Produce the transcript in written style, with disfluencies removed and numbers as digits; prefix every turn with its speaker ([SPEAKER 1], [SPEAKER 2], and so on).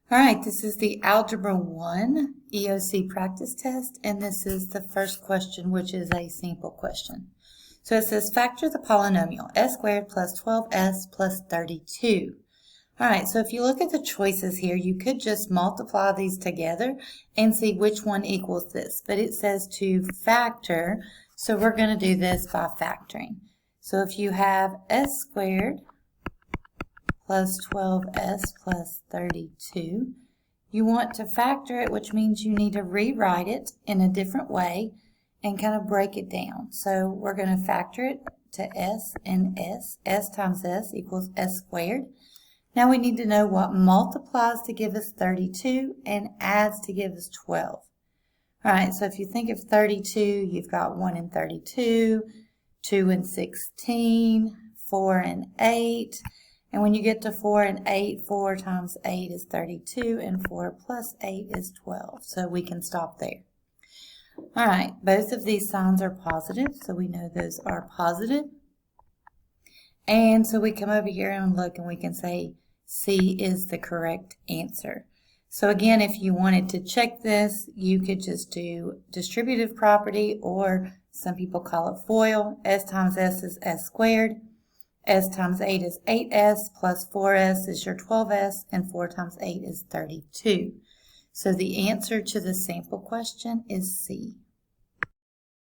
[SPEAKER 1] All right, this is the Algebra 1 EOC practice test, and this is the first question, which is a sample question. So it says factor the polynomial s squared plus 12s plus 32. All right, so if you look at the choices here, you could just multiply these together and see which one equals this. But it says to factor, so we're going to do this by factoring. So if you have s squared plus 12s plus 32. You want to factor it, which means you need to rewrite it in a different way and kind of break it down. So we're going to factor it to s and s. S times s equals s squared. Now we need to know what multiplies to give us 32 and adds to give us 12. All right, so if you think of 32, you've got 1 and 32, 2 and 16, 4 and 8. And when you get to 4 and 8, 4 times 8 is 32, and 4 plus 8 is 12. So we can stop there. All right, both of these signs are positive, so we know those are positive. And so we come over here and look, and we can say C is the correct answer. So again, if you wanted to check this, you could just do distributive property, or some people call it FOIL. S times S is S squared. S times 8 is 8s, plus 4s is your 12s, and 4 times 8 is 32. So the answer to the sample question is C.